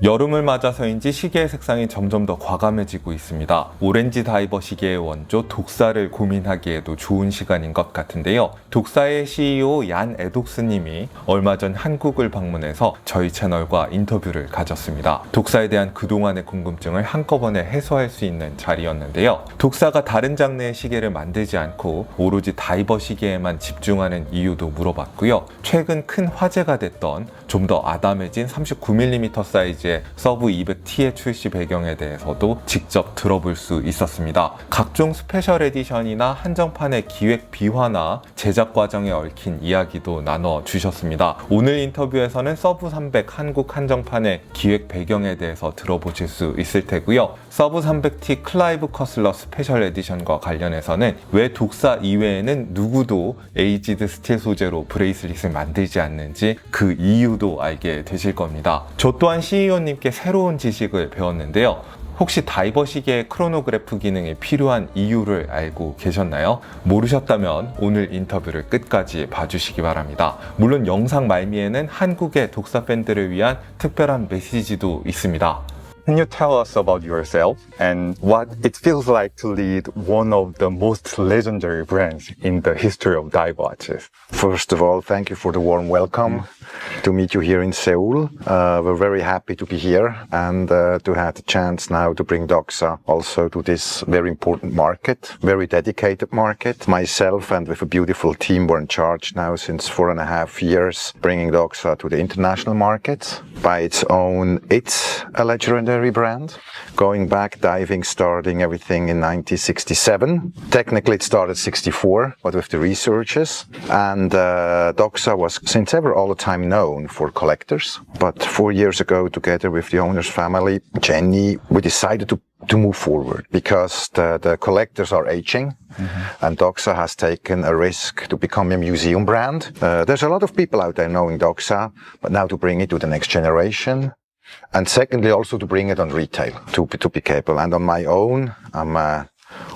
여름을 맞아서인지 시계의 색상이 점점 더 과감해지고 있습니다. 오렌지 다이버 시계의 원조 독사를 고민하기에도 좋은 시간인 것 같은데요. 독사의 CEO 얀 에독스님이 얼마 전 한국을 방문해서 저희 채널과 인터뷰를 가졌습니다. 독사에 대한 그동안의 궁금증을 한꺼번에 해소할 수 있는 자리였는데요. 독사가 다른 장르의 시계를 만들지 않고 오로지 다이버 시계에만 집중하는 이유도 물어봤고요. 최근 큰 화제가 됐던 좀 더 아담해진 39mm 사이즈의 서브 200T의 출시 배경에 대해서도 직접 들어볼 수 있었습니다. 각종 스페셜 에디션이나 한정판의 기획 비화나 제작 과정에 얽힌 이야기도 나눠주셨습니다. 오늘 인터뷰에서는 서브 300 한국 한정판의 기획 배경에 대해서 들어보실 수 있을 테고요. 서브 300T 클라이브 커슬러 스페셜 에디션과 관련해서는 왜 독사 이외에는 누구도 에이지드 스틸 소재로 브레이슬릿을 만들지 않는지 그 이유도 알게 되실 겁니다. 저 또한 CEO님께 새로운 지식을 배웠는데요. 혹시 다이버 시계의 크로노그래프 기능이 필요한 이유를 알고 계셨나요? 모르셨다면 오늘 인터뷰를 끝까지 봐주시기 바랍니다. 물론 영상 말미에는 한국의 독사 팬들을 위한 특별한 메시지도 있습니다. Can you tell us about yourself and what it feels like to lead one of the most legendary brands in the history of dive watches? First of all, thank you for the warm welcome to meet you here in Seoul. We're very happy to be here and to have the chance now to bring Doxa also to this very important market, very dedicated market. Myself and with a beautiful team were in charge now since 4.5 years, bringing Doxa to the international market. By its own, it's a legendary brand. Going back, diving, starting everything in 1967. Technically it started 64, but with the researchers. And Doxa was since ever all the time known for collectors. But 4 years ago, together with the owner's family, Jenny, we decided to move forward because the collectors are aging. And Doxa has taken a risk to become a museum brand. There's a lot of people out there knowing Doxa, but now to bring it to the next generation. And secondly, also to bring it on retail, to be capable. And on my own, I'm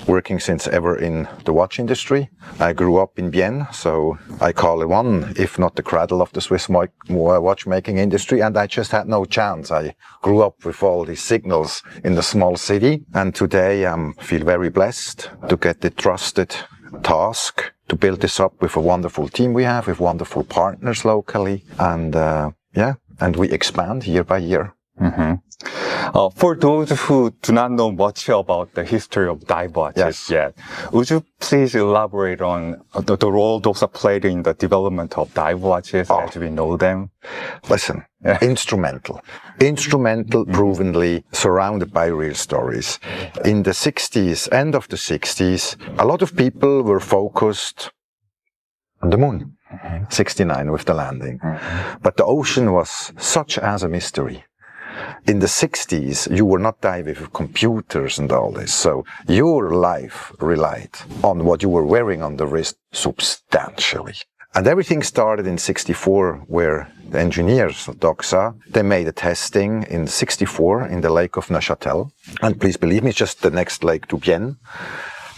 working since ever in the watch industry. I grew up in Bienne, so I call it one, if not the cradle of the Swiss watchmaking industry, and I just had no chance. I grew up with all these signals in the small city, and today I feel very blessed to get the trusted task to build this up with a wonderful team we have, with wonderful partners locally, and and we expand year by year. For those who do not know much about the history of dive watches yet, would you please elaborate on the role Doxa played in the development of dive watches as we know them? Listen, instrumental, provenly surrounded by real stories. In the 60s, end of the 60s, a lot of people were focused on the moon. 69 with the landing. But the ocean was such as a mystery. In the 60s, you were not diving with computers and all this, so your life relied on what you were wearing on the wrist substantially. And everything started in 64, where the engineers of Doxa, they made a testing in 64 in the lake of Neuchâtel. And please believe me, it's just the next lake to Bienne.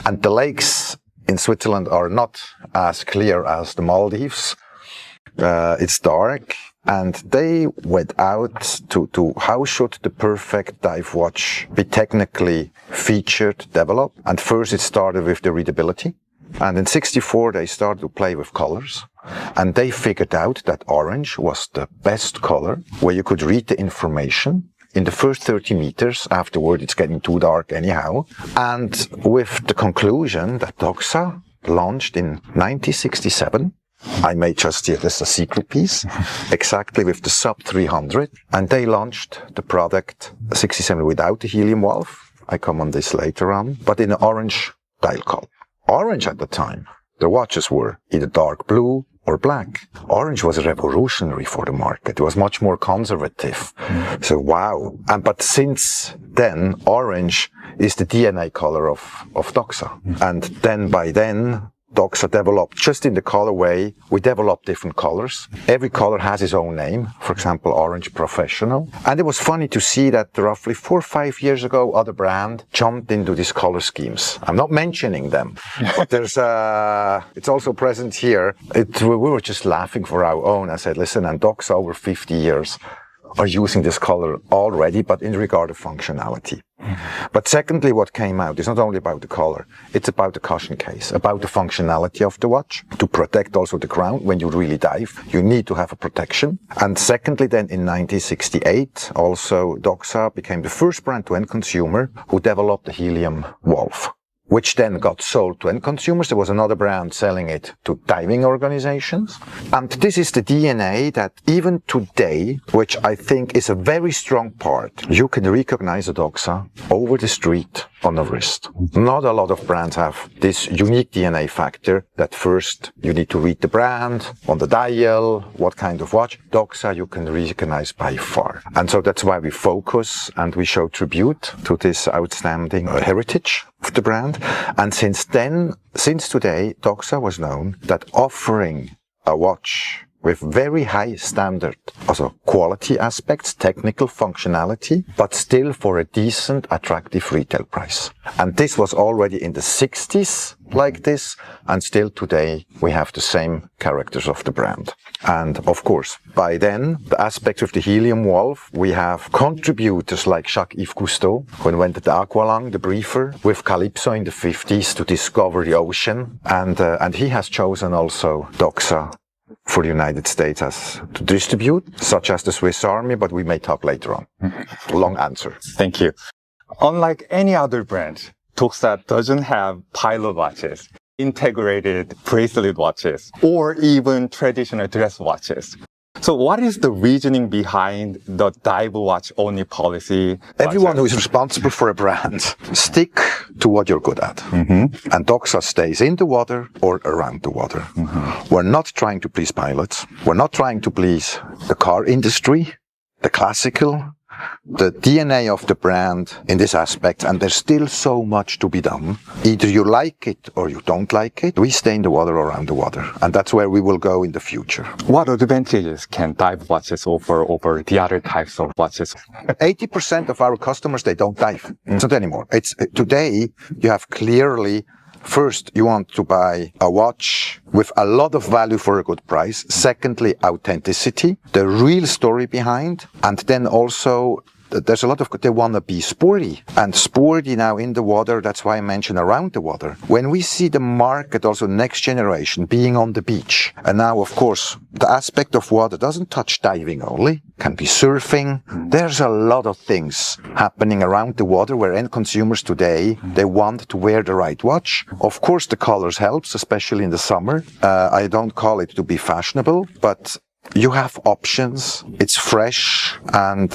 And the lakes in Switzerland are not as clear as the Maldives. It's dark. And they went out to how should the perfect dive watch be technically featured, developed. And first it started with the readability. And in 64 they started to play with colors. And they figured out that orange was the best color where you could read the information in the first 30 meters. Afterward it's getting too dark anyhow. And with the conclusion that Doxa launched in 1967, I may just here, this is a secret piece, exactly with the sub 300. And they launched the product 67 without the helium valve. I come on this later on, but in an orange dial color. Orange at the time, the watches were either dark blue or black. Orange was revolutionary for the market. It was much more conservative. So wow. But since then, orange is the DNA color of Doxa. And then by then, Doxa developed, just in the colorway, we developed different colors. Every color has its own name. For example, Orange Professional. And it was funny to see that roughly 4 or 5 years ago, other brand jumped into these color schemes. I'm not mentioning them, but there's it's also present here. We were just laughing for our own. I said, listen, and Doxa over 50 years. are using this color already, but in regard of functionality. But secondly, what came out is not only about the color, it's about the cushion case, about the functionality of the watch, to protect also the crown when you really dive. You need to have a protection. And secondly, then in 1968, also Doxa became the first brand to end consumer who developed the helium valve, which then got sold to end consumers. There was another brand selling it to diving organizations. And this is the DNA that even today, which I think is a very strong part, you can recognize a Doxa over the street on a wrist. Not a lot of brands have this unique DNA factor that first you need to read the brand on the dial, what kind of watch. Doxa you can recognize by far. And so that's why we focus and we show tribute to this outstanding heritage of the brand. And since today, Doxa was known that offering a watch with very high standard, also quality aspects, technical functionality, but still for a decent, attractive retail price. And this was already in the 60s like this, and still today we have the same characters of the brand. And of course, by then, the aspects of the helium valve, we have contributors like Jacques-Yves Cousteau, who invented the Aqualung, the briefer, with Calypso in the 50s to discover the ocean. And he has chosen also Doxa for the United States as to distribute, such as the Swiss Army, but we may talk later on. Long answer. Thank you. Unlike any other brand, Doxa doesn't have pilot watches, integrated bracelet watches, or even traditional dress watches. So what is the reasoning behind the dive watch only policy? Everyone who is responsible for a brand, stick to what you're good at. Mm-hmm. And Doxa stays in the water or around the water. Mm-hmm. We're not trying to please pilots. We're not trying to please the car industry, the classical, the DNA of the brand in this aspect, and there's still so much to be done. Either you like it or you don't like it. We stay in the water or around the water, and that's where we will go in the future. What advantages can dive watches offer over the other types of watches? 80% of our customers, they don't dive. It's not anymore. Today, you have clearly, first, you want to buy a watch with a lot of value for a good price. Secondly, authenticity, the real story behind. And then also, there's a lot of, they want to be sporty. And sporty now in the water, that's why I mentioned around the water. When we see the market, also next generation, being on the beach. And now, of course, the aspect of water doesn't touch diving only. Can be surfing. There's a lot of things happening around the water where end consumers today, they want to wear the right watch. Of course, the colors helps, especially in the summer. I don't call it to be fashionable, but you have options. It's fresh, and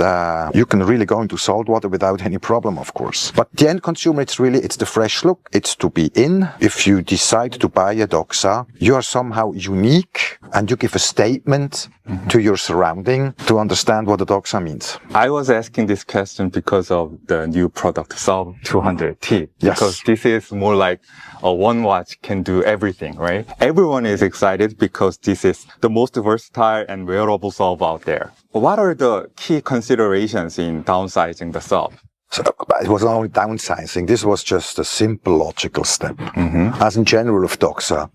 you can really go into salt water without any problem, of course. But the end consumer, it's the fresh look. It's to be in. If you decide to buy a Doxa, you are somehow unique, and you give a statement to your surrounding to understand what a Doxa means. I was asking this question because of the new product, Sub 200T. Yes. Because this is more like a one watch can do everything, right? Everyone is excited because this is the most versatile and wearable Sub out there. What are the key considerations in downsizing the Sub? So it was not only downsizing, this was just a simple logical step. Mm-hmm. As in general of Doxa,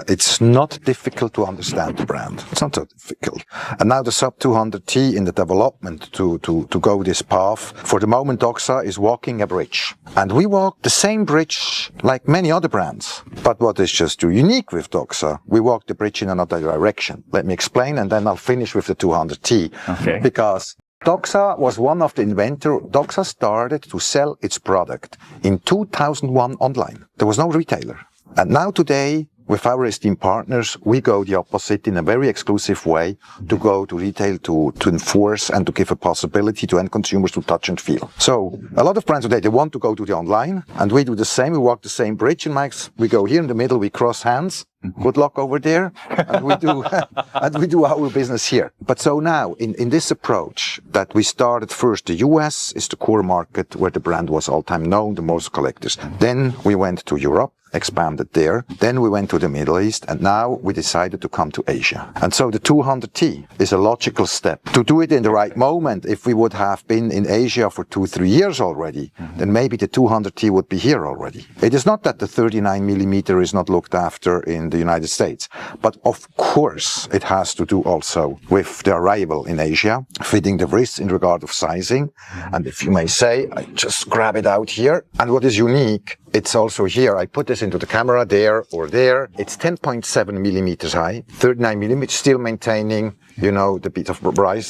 it's not difficult to understand the brand. It's not so difficult. And now the Sub 200T in the development to go this path, for the moment Doxa is walking a bridge. And we walk the same bridge like many other brands. But what is just unique with Doxa, we walk the bridge in another direction. Let me explain, and then I'll finish with the 200T. Okay. Because Doxa was one of the inventors. Doxa started to sell its product in 2001 online. There was no retailer. And now today, with our esteemed partners, we go the opposite in a very exclusive way to go to retail, to enforce and to give a possibility to end consumers to touch and feel. So a lot of brands today, they want to go to the online, and we do the same. We walk the same bridge, and Max, we go here in the middle, we cross hands. Good luck over there. And we do, and we do our business here. But so now, in this approach that we started first, the US is the core market where the brand was all time known, the most collectors. Then we went to Europe. expanded there. Then we went to the Middle East, and now we decided to come to Asia. And so the 200T is a logical step. To do it in the right moment, if we would have been in Asia for 2-3 years already, then maybe the 200T would be here already. It is not that the 39mm is not looked after in the United States, but of course it has to do also with the arrival in Asia, fitting the wrists in regard of sizing. And if you may say, I just grab it out here. And what is unique, it's also here. I put this into the camera there or there. It's 10.7 millimeters high, 39 millimeters, still maintaining, you know, the bit of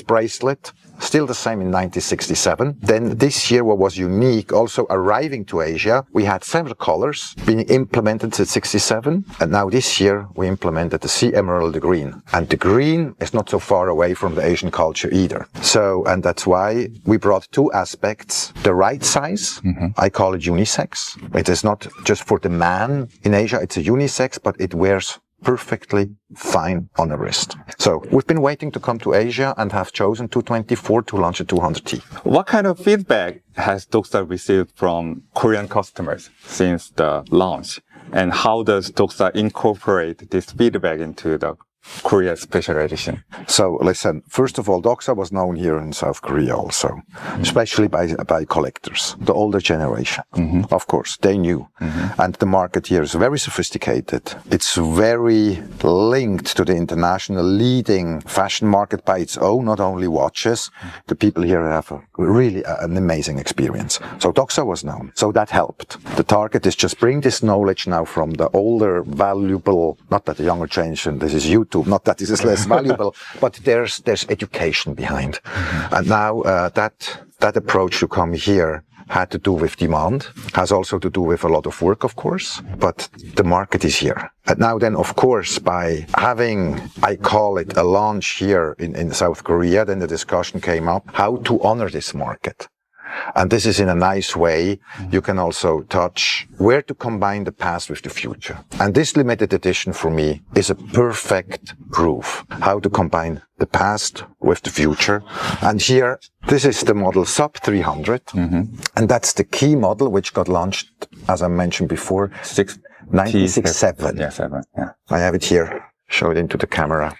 bracelet. Still the same in 1967. Then this year, what was unique, also arriving to Asia, we had several colors being implemented at 67. And now this year, we implemented the sea emerald, the green. And the green is not so far away from the Asian culture either. So, and that's why we brought two aspects. The right size, I call it unisex. It is not just for the man in Asia, it's a unisex, but it wears perfectly fine on the wrist. So we've been waiting to come to Asia and have chosen 224 to launch a 200T. What kind of feedback has Doksa received from Korean customers since the launch? And how does Doksa incorporate this feedback into the Korea Special Edition? So listen, first of all, Doksa was known here in South Korea also, especially by collectors, the older generation. Of course, they knew. And the market here is very sophisticated. It's very linked to the international leading fashion market by its own, not only watches. The people here have really an amazing experience. So Doksa was known. So that helped. The target is just bring this knowledge now from the older, valuable, not that the younger generation, this is YouTube, not that this is less valuable, but there's education behind. And now that approach to come here had to do with demand, has also to do with a lot of work, of course, but the market is here. And now then, of course, by having, I call it a launch here in South Korea, then the discussion came up how to honor this market. And this is in a nice way. You can also touch where to combine the past with the future. And this limited edition for me is a perfect proof how to combine the past with the future. And here, this is the model sub 300. And that's the key model which got launched, as I mentioned before, 1967. Yeah, 7. Yeah. I have it here. Show it into the camera.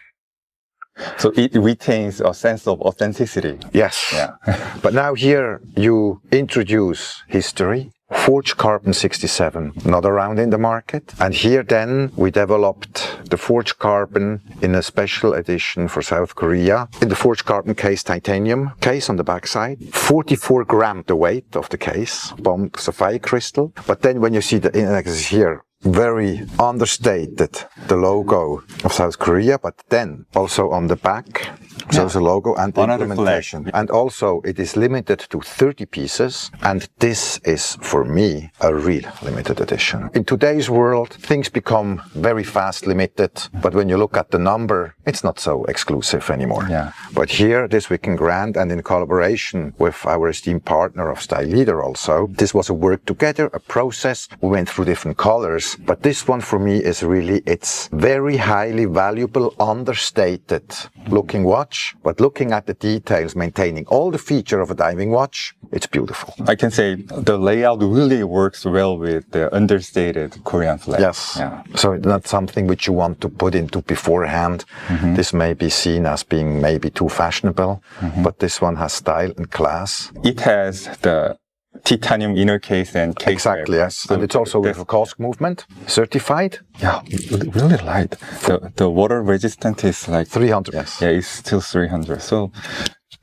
So it retains a sense of authenticity. Yes. Yeah. But now here you introduce history. Forged carbon 67, not around in the market. And here then we developed the forged carbon in a special edition for South Korea. In the forged carbon case, titanium case on the backside. 44 grams the weight of the case, bombed sapphire crystal. But then when you see the index here, very understated, the logo of South Korea, but then also on the back, so there's a logo and the implementation. And also it is limited to 30 pieces, and this is, for me, a real limited edition. In today's world, things become very fast limited, but when you look at the number, it's not so exclusive anymore. Yeah. But here, this we can grant, and in collaboration with our esteemed partner of Style Leader also, this was a work together, a process. We went through different colors, but this one for me is really, it's very highly valuable, understated looking watch, but looking at the details, maintaining all the feature of a diving watch, it's beautiful. I can say the layout really works well with the understated Korean flag. Yes. Yeah. So it's not something which you want to put into beforehand. This may be seen as being maybe too fashionable, but this one has style and class. It has the titanium inner case and case Exactly, wrap. yes. So and it's also with a cask movement, certified. Yeah, really light. The water resistant is like 300, yes. Yeah, it's still 300. So,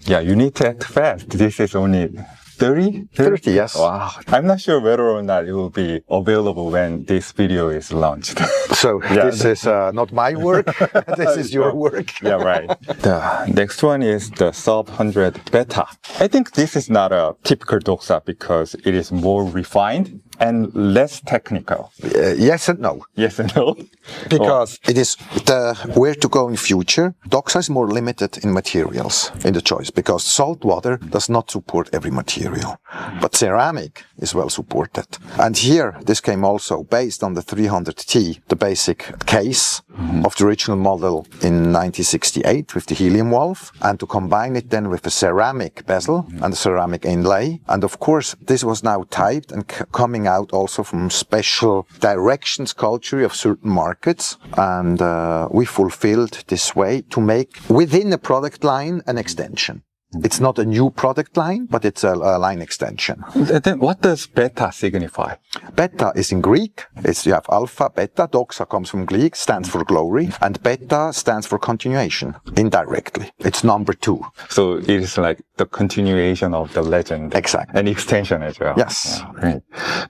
yeah, you need to act fast. This is only 30? 30, yes. Wow. I'm not sure whether or not it will be available when this video is launched. So this is not my work. This is your work. Yeah, right. The next one is the sub 100 beta. I think this is not a typical Doksa because it is more refined and less technical. Yes and no. Yes and no. Because it is the where to go in future. Doksa is more limited in materials in the choice because salt water does not support every material. But ceramic is well supported. And here, this came also based on the 300T, the basic case of the original model in 1968 with the helium valve, and to combine it then with a ceramic bezel and a ceramic inlay. And of course, this was now typed and coming coming out also from special directions culture of certain markets. And we fulfilled this way to make within a product line an extension. It's not a new product line, but it's a line extension. Then what does beta signify? Beta is in Greek. You have alpha, beta. Doxa comes from Greek, stands for glory. And beta stands for continuation, indirectly. It's number 2. So it is like the continuation of the legend. Exactly. An extension as well. Yes. Yeah, great.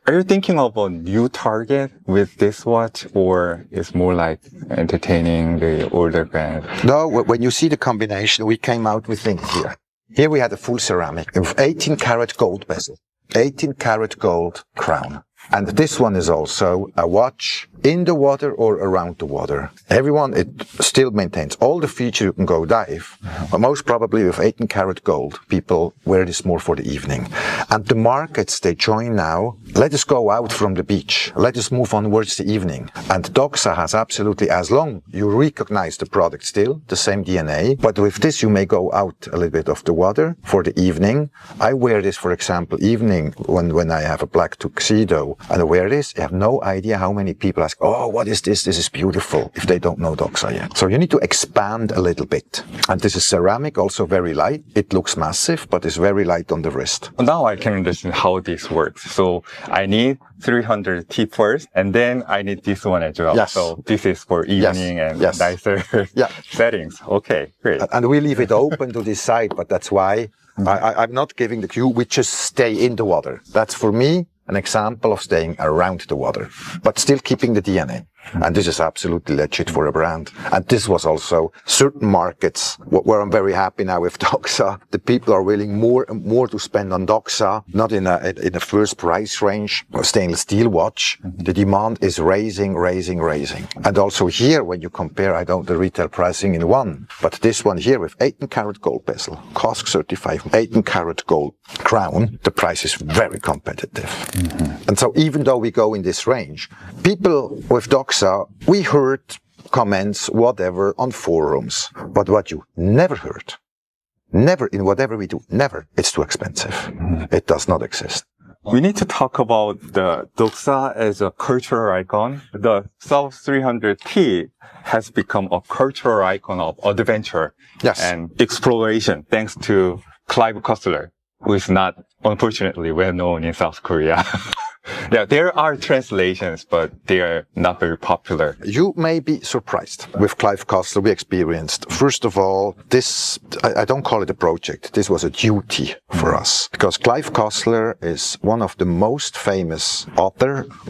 Are you thinking of a new target with this watch, or it's more like entertaining the older brand? No, when you see the combination, we came out with things here. Here we had a full ceramic with 18 karat gold bezel, 18 karat gold crown. And this one is also a watch in the water or around the water. Everyone, it still maintains all the features. You can go dive, but most probably with 18 karat gold, people wear this more for the evening. And the markets, they join now. Let us go out from the beach. Let us move onwards the evening. And Doxa has absolutely, as long you recognize the product still, the same DNA. But with this, you may go out a little bit of the water for the evening. I wear this, for example, evening when I have a black tuxedo. And I wear this, I have no idea how many people ask, oh, what is this? This is beautiful, if they don't know Doxa yet. So you need to expand a little bit. And this is ceramic, also very light. It looks massive, but it's very light on the wrist. Now I can understand how this works. So I need 300 T first, and then I need this one as well. Yes. So this is for evening and Yes. nicer settings. Okay, great. And we leave it open to decide, but that's why I'm not giving the cue. We just stay in the water. That's for me an example of staying around the water, but still keeping the DNA. And this is absolutely legit for a brand. And this was also certain markets where I'm very happy now with Doxa. The people are willing more and more to spend on Doxa, not in a first price range or stainless steel watch. The demand is raising. And also here, when you compare, I don't the retail pricing in one, but this one here with 18 karat gold bezel, COSC certified, 18 karat gold crown, the price is very competitive. And so even though we go in this range, people with Doxa, we heard comments, whatever, on forums. But what you never heard, never in whatever we do, never, it's too expensive. It does not exist. We need to talk about the Doxa as a cultural icon. The Sub 300T has become a cultural icon of adventure and exploration, thanks to Clive Cussler, who is not, unfortunately, well known in South Korea. Yeah, there are translations, but they are not very popular. You may be surprised with Clive Cussler. We experienced, first of all, this, I don't call it a project. This was a duty for us, because Clive Cussler is one of the most famous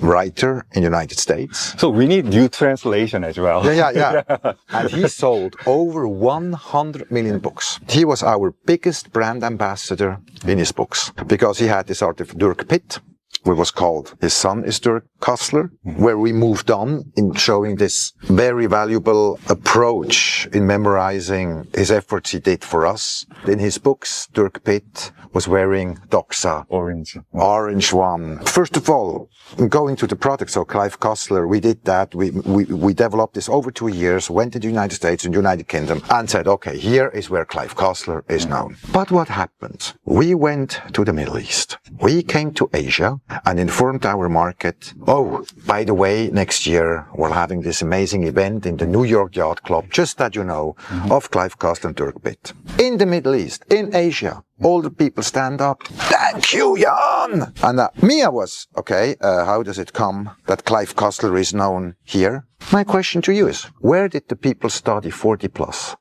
writer in the United States. So we need new translation as well. Yeah. And he sold over 100 million books. He was our biggest brand ambassador in his books, because he had this art of Dirk Pitt, which was called His Son is Dirk Cussler, where we moved on in showing this very valuable approach in memorizing his efforts he did for us. In his books, Dirk Pitt was wearing Doxa. Orange one. First of all, going to the product, so Clive Cussler, we did that. We developed this over 2 years, went to the United States and United Kingdom and said, okay, here is where Clive Cussler is known. But what happened? We went to the Middle East. We came to Asia and informed our market, oh, by the way, next year we're having this amazing event in the New York Yacht Club, just that you know, of Clive Cussler and Dirk Pitt. In the Middle East, in Asia, all the people stand up. Thank you, Jan! And I was, okay, how does it come that Clive Cussler is known here? My question to you is, where did the people study 40 plus?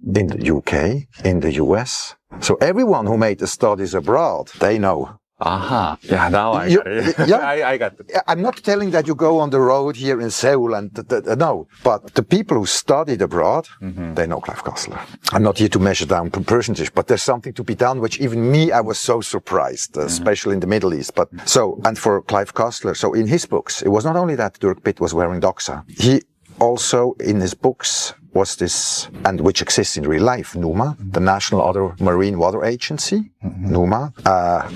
In the UK, in the US. So everyone who made the studies abroad, they know. Aha. Yeah, now I got it. Yeah. I got it. I'm not telling that you go on the road here in Seoul and no, but the people who studied abroad, they know Clive Cussler. I'm not here to measure down percentage, but there's something to be done, which even me, I was so surprised, especially in the Middle East. But so, and for Clive Cussler, so in his books, it was not only that Dirk Pitt was wearing Doxa. He also, in his books, was this, and which exists in real life, NUMA, the National Other Marine Water Agency, NUMA,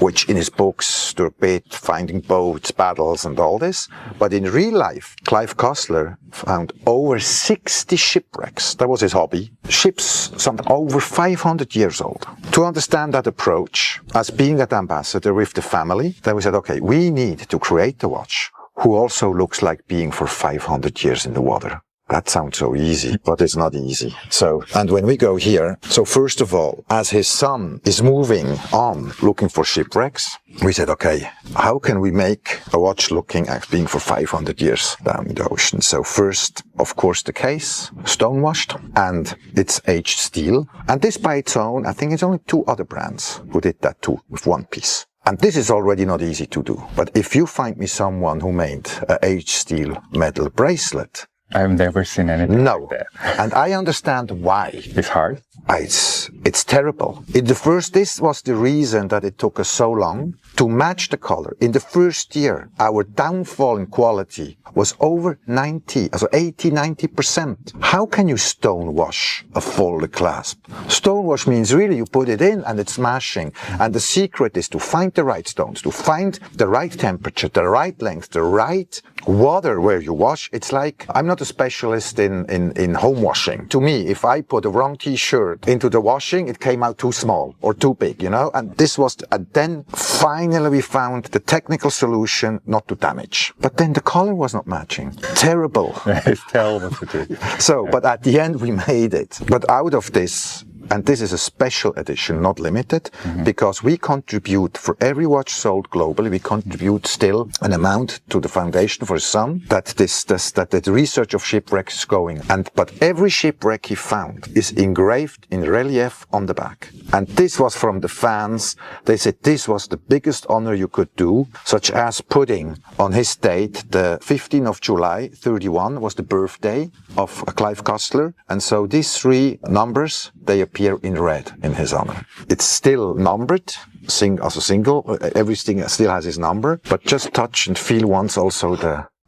which in his books, the bit, finding boats, battles, and all this. But in real life, Clive Cussler found over 60 shipwrecks. That was his hobby. Ships, some over 500 years old. To understand that approach, as being an ambassador with the family, then we said, okay, we need to create a watch who also looks like being for 500 years in the water. That sounds so easy, but it's not easy. So, and when we go here, so first of all, as his son is moving on looking for shipwrecks, we said, okay, how can we make a watch looking at being for 500 years down in the ocean? So first, of course, the case, stonewashed, and it's aged steel. And this by its own, I think it's only 2 other brands who did that too, with one piece. And this is already not easy to do. But if you find me someone who made an aged steel metal bracelet, I've never seen anything like that. And I understand why. It's hard. It's terrible. This was the reason that it took us so long to match the color. In the first year, our downfall in quality was over 80-90%. How can you stonewash a folded clasp? Stonewash means really you put it in and it's smashing. And the secret is to find the right stones, to find the right temperature, the right length, the right water where you wash. It's like, I'm not a specialist in home washing. To me, if I put a wrong t-shirt into the washing, it came out too small or too big, you know, and this was, and then finally we found the technical solution not to damage. But then the color was not matching. Terrible. It's terrible to do. So, but at the end we made it. But out of this, and this is a special edition, not limited, because we contribute, for every watch sold globally, we contribute still an amount to the foundation for his son, that the research of shipwrecks is going. But every shipwreck he found is engraved in relief on the back. And this was from the fans. They said this was the biggest honor you could do, such as putting on his date, the 15th of July, 31, was the birthday of Clive Cussler. And so these 3 numbers, they appear in red in his honor. It's still numbered, as a single, everything still has his number, but just touch and feel once also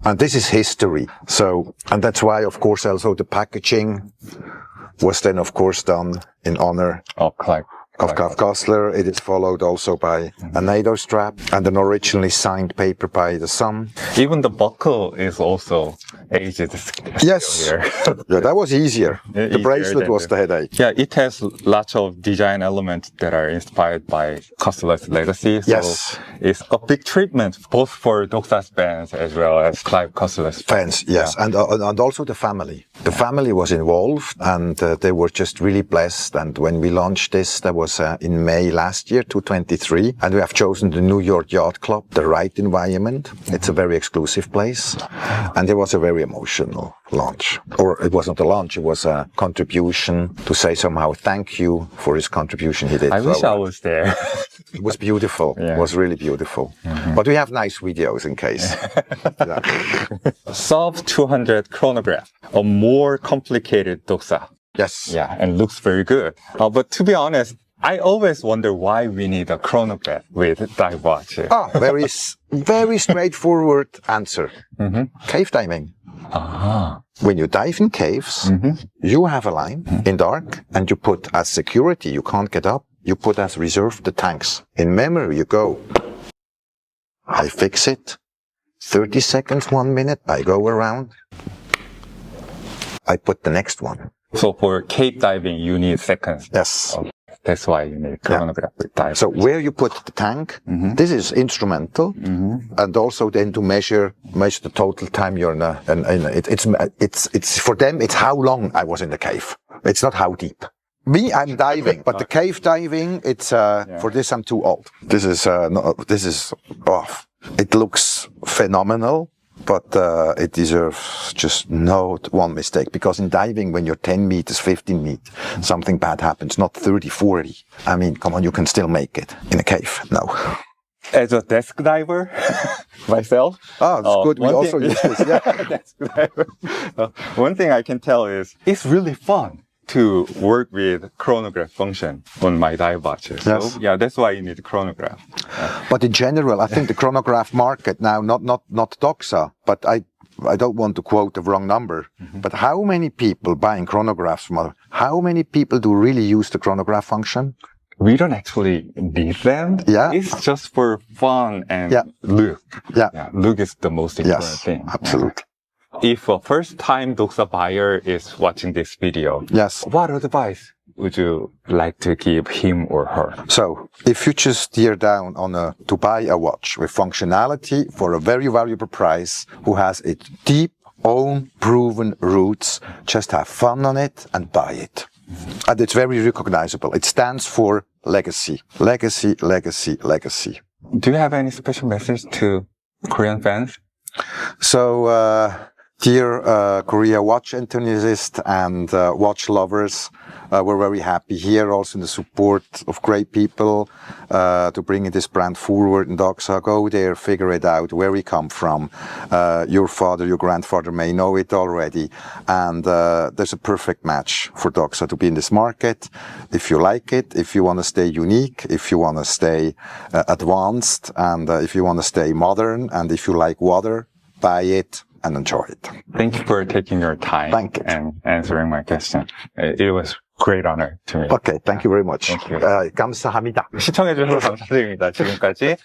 and this is history. So, and that's why, of course, also the packaging was then, of course, done in honor of Clive Cussler. It is followed also by a NATO strap and an originally signed paper by the son. Even the buckle is also aged. Yes. Yeah, that was easier. The bracelet was the headache. Yeah, it has lots of design elements that are inspired by Cussler's legacy. So Yes. It's a big treatment both for Doxa's fans as well as Clive Cussler's Fans, yes. Yeah. And also the family. The family was involved and they were just really blessed. And when we launched this, that was in May last year, 2023. And we have chosen the New York Yacht Club, the right environment. It's a very exclusive place. And it was a very emotional launch. Or it wasn't a launch, it was a contribution to say somehow thank you for his contribution he did. I wish I was there. It was beautiful. Yeah. It was really beautiful. But we have nice videos in case. Yeah. Sub 200 chronograph, a more complicated Doxa. Yes. Yeah, and looks very good. But to be honest, I always wonder why we need a chronograph with dive watch. Very straightforward answer. Cave diving. When you dive in caves, you have a line in dark and you put as security, you can't get up, you put as reserve the tanks. In memory, you go, I fix it, 30 seconds, 1 minute, I go around, I put the next one. So for cave diving, you need seconds. Yes. Okay. That's why you need chronograph with dive. So where you put the tank, this is instrumental, and also then to measure the total time you're in it's for them, it's how long I was in the cave. It's not how deep. Me, I'm diving, but the cave diving, it's, for this I'm too old. It looks phenomenal. But it deserves just no one mistake. Because in diving, when you're 10 meters, 15 meters, something bad happens, not 30, 40. I mean, come on, you can still make it. In a cave, no. As a desk diver, myself. Oh, that's good. We also use this, yeah. Desk diver. One thing I can tell is it's really fun to work with chronograph function on my dive watches. Yes. So, yeah, that's why you need a chronograph. But in general, I think the chronograph market now, not Doxa, but I don't want to quote the wrong number, but how many people buying chronographs from other, how many people do really use the chronograph function? We don't actually need them. Yeah. It's just for fun and Yeah. look. Yeah. Look is the most important Yes, thing. absolutely. If a first-time 독서 buyer is watching this video, Yes. what advice would you like to give him or her? So, if you just steer down to buy a watch with functionality for a very valuable price, who has its deep, own, proven roots, just have fun on it and buy it. And it's very recognizable. It stands for legacy. Legacy, legacy, legacy. Do you have any special message to Korean fans? So, dear Korea watch enthusiasts and watch lovers, we're very happy here also in the support of great people to bring this brand forward in Doxa. Go there, figure it out, where we come from. Your father, your grandfather may know it already. And there's a perfect match for Doxa to be in this market. If you like it, if you want to stay unique, if you want to stay advanced, and if you want to stay modern, and if you like water, buy it and enjoy it. Thank you for taking your time Thank you. and answering my question. It was great honor to me. Okay, thank you very much. Thank you. 감사합니다. 시청해주셔서 감사드립니다. 지금까지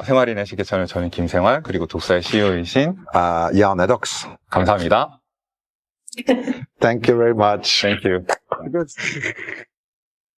생활인의 시계 채널 저는 김생활 그리고 독사의 CEO이신 Jan Edox. 감사합니다. Thank you very much. Thank you.